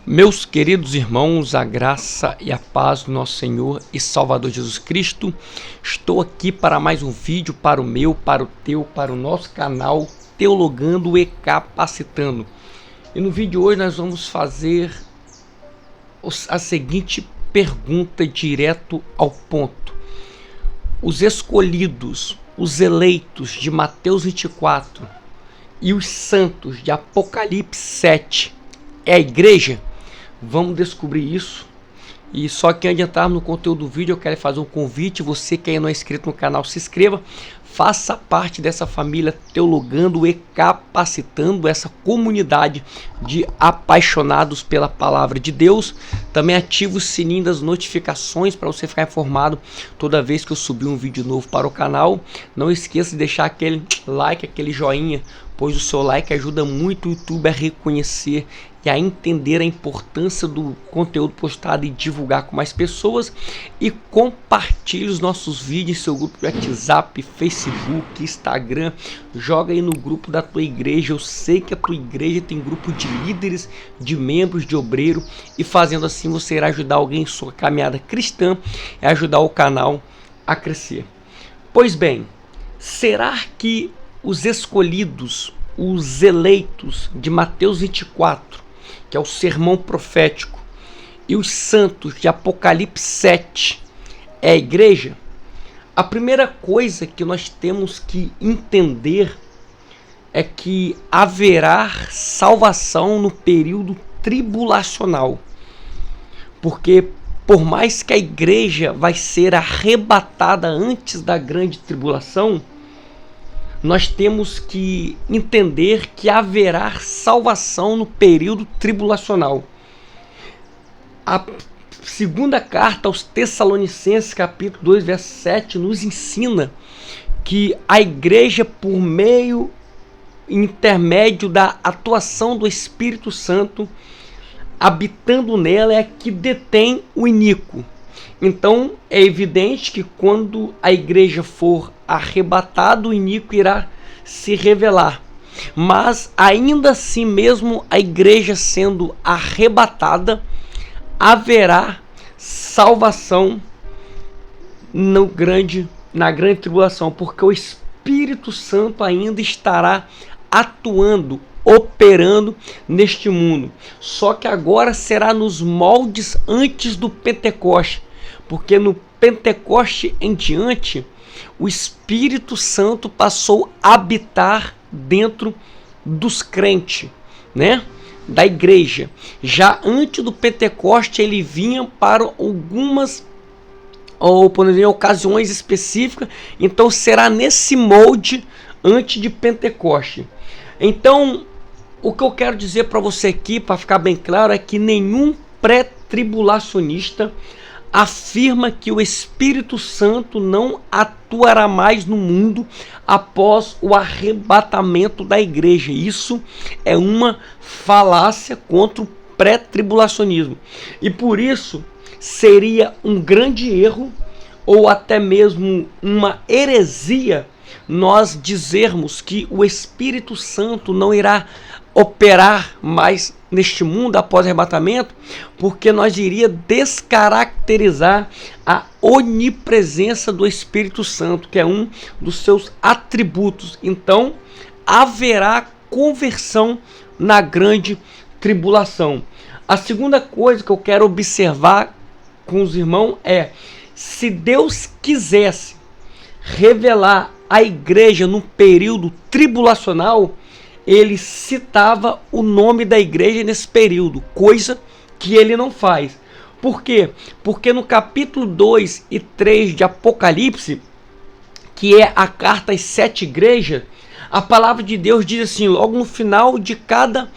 Meus queridos irmãos, a graça e a paz do nosso Senhor e Salvador Jesus Cristo, estou aqui para mais um vídeo para o meu, para o teu, para o nosso canal Teologando e Capacitando. E no vídeo de hoje nós vamos fazer a seguinte pergunta direto ao ponto. Os escolhidos, os eleitos de Mateus 24 e os santos de Apocalipse 7 é a igreja? Vamos descobrir isso. E só que antes de entrar no conteúdo do vídeo, eu quero fazer um convite. Você que ainda não é inscrito no canal, se inscreva. Faça parte dessa família Teologando e Capacitando, essa comunidade de apaixonados pela palavra de Deus. Também ative o sininho das notificações para você ficar informado toda vez que eu subir um vídeo novo para o canal. Não esqueça de deixar aquele like, aquele joinha, pois o seu like ajuda muito o YouTube a reconhecer e a entender a importância do conteúdo postado e divulgar com mais pessoas. E compartilhe os nossos vídeos em seu grupo de WhatsApp, Facebook, Instagram. Joga aí no grupo da tua igreja. Eu sei que a tua igreja tem grupo de líderes, de membros, de obreiro, e fazendo assim você irá ajudar alguém em sua caminhada cristã e ajudar o canal a crescer. Pois bem, será que os escolhidos, os eleitos de Mateus 24, que é o sermão profético, e os santos de Apocalipse 7 é a igreja? A primeira coisa que nós temos que entender é que haverá salvação no período tribulacional. Porque por mais que a igreja vai ser arrebatada antes da grande tribulação, nós temos que entender que haverá salvação no período tribulacional. A segunda carta aos Tessalonicenses, capítulo 2, verso 7, nos ensina que a igreja, por meio intermédio da atuação do Espírito Santo, habitando nela, é que detém o iníquo. Então é evidente que quando a igreja for arrebatada, o iníquo irá se revelar. Mas ainda assim, mesmo a igreja sendo arrebatada, haverá salvação na grande tribulação, porque o Espírito Santo ainda estará atuando, operando neste mundo. Só que agora será nos moldes antes do Pentecoste, porque no Pentecoste em diante, o Espírito Santo passou a habitar dentro dos crentes, né? Da igreja. Já antes do Pentecoste, ele vinha para algumas ocasiões específicas. Então será nesse molde antes de Pentecoste. Então, o que eu quero dizer para você aqui, para ficar bem claro, é que nenhum pré-tribulacionista afirma que o Espírito Santo não atuará mais no mundo após o arrebatamento da igreja. Isso é uma falácia contra o pré-tribulacionismo. E por isso seria um grande erro, ou até mesmo uma heresia, nós dizermos que o Espírito Santo não irá operar mais neste mundo após o arrebatamento, porque nós iria descaracterizar a onipresença do Espírito Santo, que é um dos seus atributos. Então haverá conversão na grande tribulação. A segunda coisa que eu quero observar com os irmãos é: se Deus quisesse revelar a igreja no período tribulacional, ele citava o nome da igreja nesse período, coisa que ele não faz. Por quê? Porque no capítulo 2 e 3 de Apocalipse, que é a carta às 7 igrejas, a palavra de Deus diz assim, logo no final de cada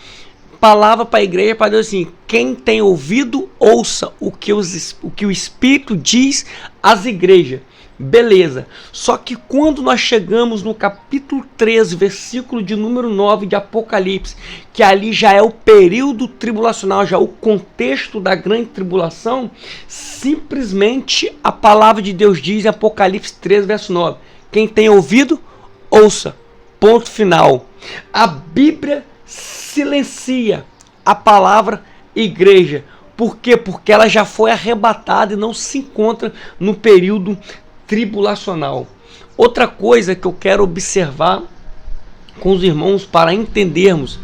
palavra para a igreja, para Deus assim: quem tem ouvido, ouça o que o Espírito diz às igrejas. Beleza, só que quando nós chegamos no capítulo 13, versículo de número 9 de Apocalipse, que ali já é o período tribulacional, já é o contexto da grande tribulação, simplesmente a palavra de Deus diz em Apocalipse 13, verso 9: quem tem ouvido, ouça. Ponto final. A Bíblia silencia a palavra igreja. Por quê? Porque ela já foi arrebatada e não se encontra no período tribulacional. Outra coisa que eu quero observar com os irmãos para entendermos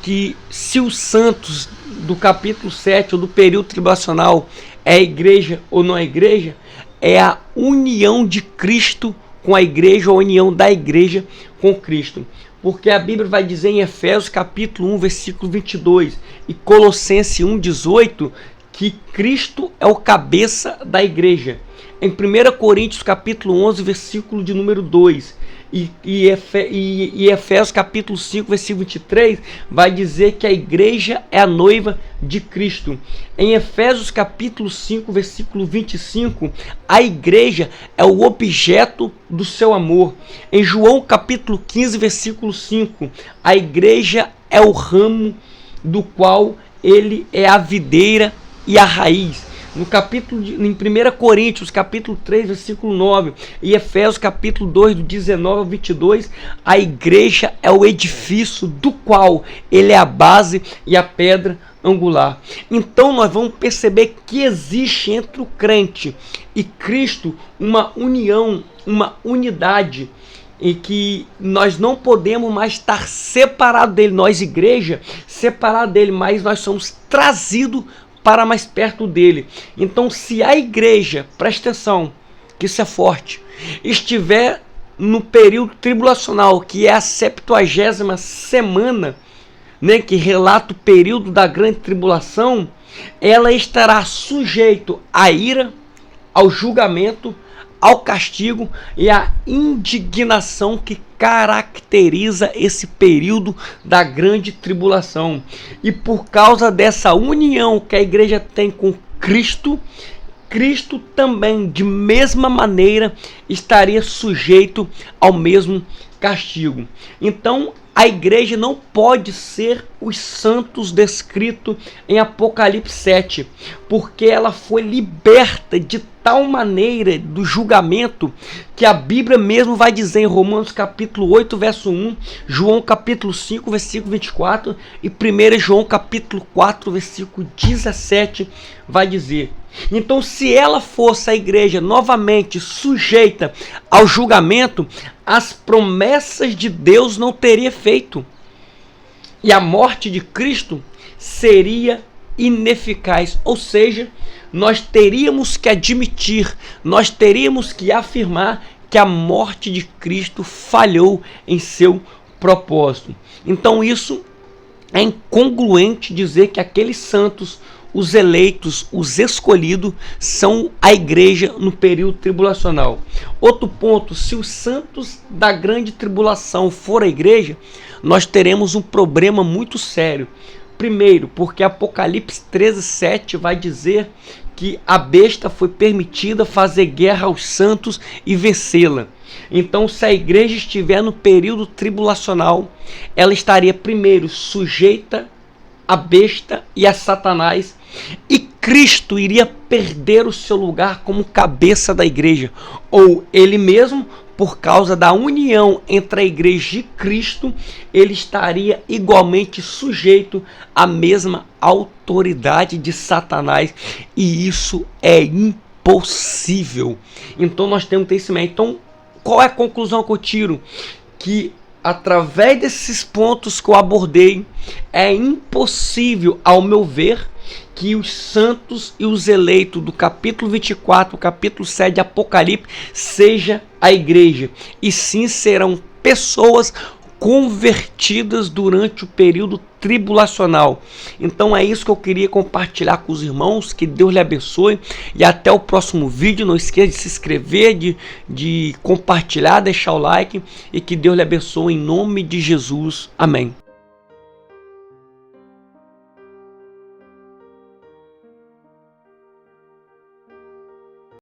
que se os santos do capítulo 7 ou do período tribulacional é a igreja ou não é a igreja, é a união de Cristo com a igreja, ou a união da igreja com Cristo. Porque a Bíblia vai dizer em Efésios capítulo 1, versículo 22 e Colossenses 1, 18, que Cristo é o cabeça da igreja. Em 1 Coríntios capítulo 11, versículo de número 2 e Efésios capítulo 5, versículo 23, vai dizer que a igreja é a noiva de Cristo. Em Efésios capítulo 5, versículo 25, a igreja é o objeto do seu amor. Em João capítulo 15, versículo 5, a igreja é o ramo do qual ele é a videira e a raiz. No capítulo em 1 Coríntios, capítulo 3, versículo 9, e Efésios, capítulo 2, do 19 ao 22, a igreja é o edifício do qual ele é a base e a pedra angular. Então nós vamos perceber que existe entre o crente e Cristo uma união, uma unidade, em que nós não podemos mais estar separados dele, nós igreja, separados dele, mas nós somos trazidos para mais perto dele. Então, se a igreja, presta atenção, que isso é forte, estiver no período tribulacional, que é a 70ª semana, né, que relata o período da grande tribulação, ela estará sujeita à ira, ao julgamento, ao castigo e à indignação que caracteriza esse período da grande tribulação. E por causa dessa união que a igreja tem com Cristo, Cristo também, de mesma maneira, estaria sujeito ao mesmo castigo. Então, a igreja não pode ser os santos descritos em Apocalipse 7, porque ela foi liberta de tal maneira do julgamento que a Bíblia mesmo vai dizer em Romanos capítulo 8, verso 1, João capítulo 5, versículo 24 e 1 João capítulo 4, versículo 17, vai dizer: então, se ela fosse a igreja novamente sujeita ao julgamento, as promessas de Deus não teria feito. E a morte de Cristo seria ineficaz. Ou seja, nós teríamos que admitir, nós teríamos que afirmar que a morte de Cristo falhou em seu propósito. Então isso é incongruente dizer que aqueles santos, os eleitos, os escolhidos, são a igreja no período tribulacional. Outro ponto, se os santos da grande tribulação for a igreja, nós teremos um problema muito sério. Primeiro, porque Apocalipse 13:7 vai dizer que a besta foi permitida fazer guerra aos santos e vencê-la. Então, se a igreja estiver no período tribulacional, ela estaria primeiro sujeita à besta e a Satanás, e Cristo iria perder o seu lugar como cabeça da igreja, ou ele mesmo, por causa da união entre a igreja e Cristo, ele estaria igualmente sujeito à mesma autoridade de Satanás, e isso é impossível. Então nós temos que ter isso mesmo. Então, qual é a conclusão que eu tiro? Que através desses pontos que eu abordei, é impossível, ao meu ver, que os santos e os eleitos do capítulo 24, capítulo 7 de Apocalipse, seja a igreja. E sim serão pessoas convertidas durante o período tribulacional. Então é isso que eu queria compartilhar com os irmãos. Que Deus lhe abençoe e até o próximo vídeo. Não esqueça de se inscrever, de compartilhar, deixar o like, e que Deus lhe abençoe em nome de Jesus. Amém.